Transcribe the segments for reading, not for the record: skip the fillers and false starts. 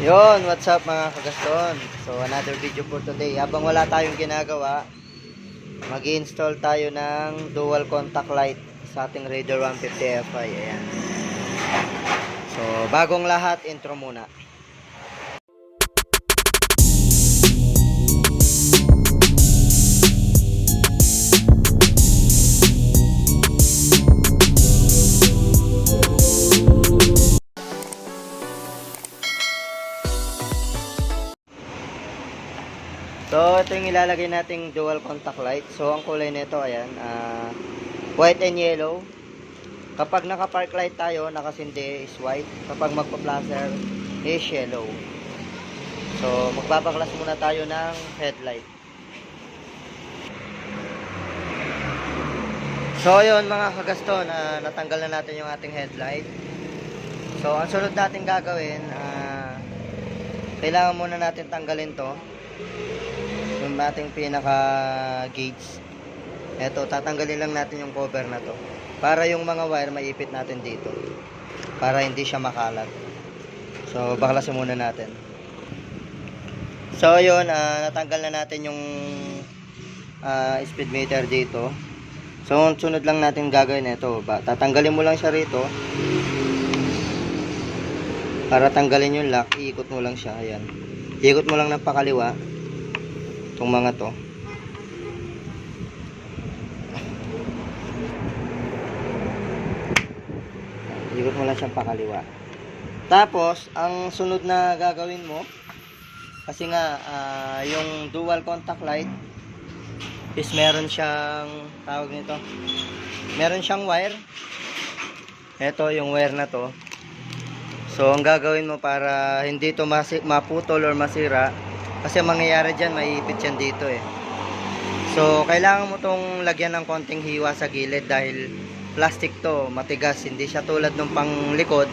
Yon, what's up mga kagaston? So another video for today. Habang wala tayong ginagawa, mag-install tayo ng dual contact light sa ating Raider 150 Fi. Ayan. So bagong lahat, intro muna. So, ito yung ilalagay nating dual contact light. So, ang kulay nito, ayan, white and yellow. Kapag naka-park light tayo, nakasindi is white. Kapag magpa-flasher is yellow. So, magbabaklas muna tayo ng headlight. So, yun mga kagaston, natanggal na natin yung ating headlight. So, ang sunod natin gagawin, kailangan muna natin tanggalin to. Yung ating pinaka gauge. Eto, tatanggalin lang natin yung cover na to para yung mga wire maipit natin dito para hindi siya makalat. So baklasin muna natin. So yun, natanggal na natin yung speed meter dito. So sunod lang natin gagawin ito, tatanggalin mo lang siya rito para tanggalin yung lock. Iikot mo lang siya, ayan, iikot mo lang ng pakaliwa itong mga to. Ikot mo lang siyang pakaliwa. Tapos ang sunod na gagawin mo, kasi nga yung dual contact light is meron siyang tawag nito, meron siyang wire. Ito yung wire na to. So ang gagawin mo para hindi to maputol or masira, kasi mangyayari dyan, maiipit yan dito eh. So, kailangan mo tong lagyan ng konting hiwa sa gilid dahil plastic to, matigas. Hindi siya tulad ng panglikod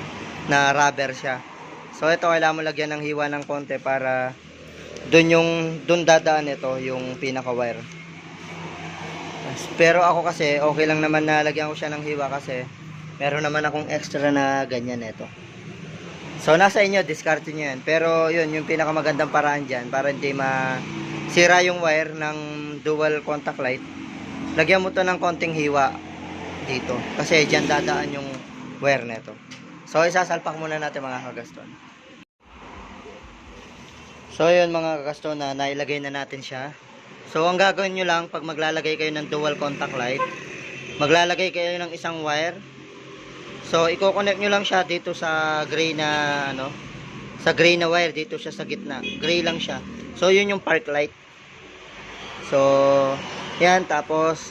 na rubber siya. So, ito kailangan mo lagyan ng hiwa ng konti para dun dadaan ito, yung pinaka wire. Pero ako kasi, okay lang naman na lagyan ko siya ng hiwa kasi meron naman akong extra na ganyan ito. So, nasa inyo, discard nyo yan. Pero, yun, yung pinakamagandang paraan dyan, para hindi masira yung wire ng dual contact light, lagyan mo to ng konting hiwa dito. Kasi dyan dadaan yung wire neto. So, isasalpak muna natin mga kagaston. So, yun mga kagaston, na nailagay na natin siya. So, ang gagawin nyo lang, pag maglalagay kayo ng dual contact light, maglalagay kayo ng isang wire. So, i-connect nyo lang siya dito sa gray na, sa gray na wire. Dito siya sa gitna. Gray lang siya. So, yun yung park light. So, yan. Tapos,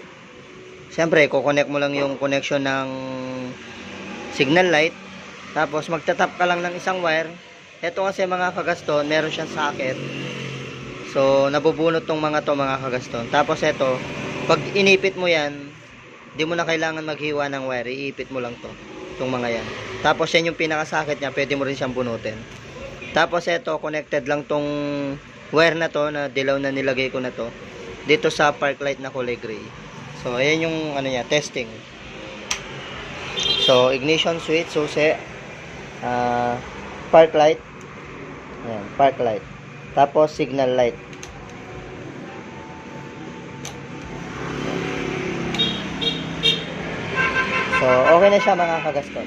siyempre, i-connect mo lang yung connection ng signal light. Tapos, magtatap ka lang ng isang wire. Ito kasi mga kagaston, meron siyang socket. So, nabubunot tong mga kagaston. Tapos, ito, pag inipit mo yan, di mo na kailangan maghiwa ng wire. Iipit mo lang to. Itong mga yan. Tapos yan yung pinakasakit niya, pwede mo rin siyang bunutin. Tapos ito, connected lang tong wire na to, na dilaw na nilagay ko na to, dito sa park light na kulay gray. So ayan yung niya, testing. So ignition switch, susi, park light, ayan, park light. Tapos signal light. So, okay na siya mga kagaston.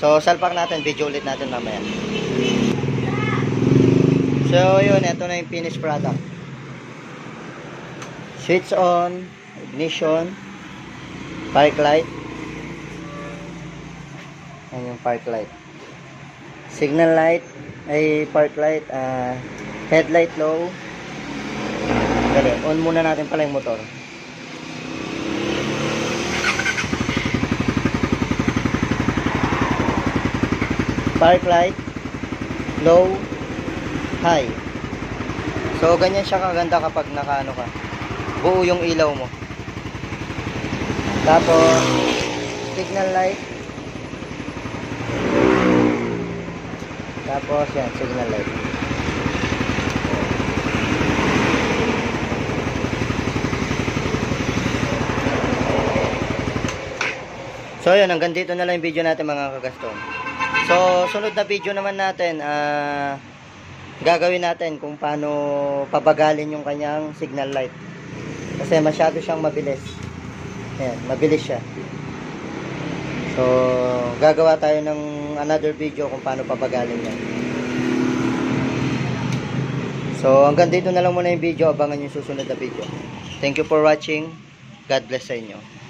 So, salpak natin, video ulit natin mamaya. So, yun, ito na yung finished product. Switch on, ignition, park light. Ayan yung park light. Signal light, ay park light, headlight low. Dali, on muna natin pala yung motor. Park light, low, high. So, ganyan siya kaganda kapag nakaano ka. Buo yung ilaw mo. Tapos, signal light. Tapos, yan, signal light. So, yun, hanggang dito na lang yung video natin mga kagaston. So, sunod na video naman natin, gagawin natin kung paano pabagalin yung kanyang signal light. Kasi masyado siyang mabilis. Ayan, mabilis siya. So, gagawa tayo ng another video kung paano pabagalin yan. So, hanggang dito na lang muna yung video. Abangan yung susunod na video. Thank you for watching. God bless sa inyo.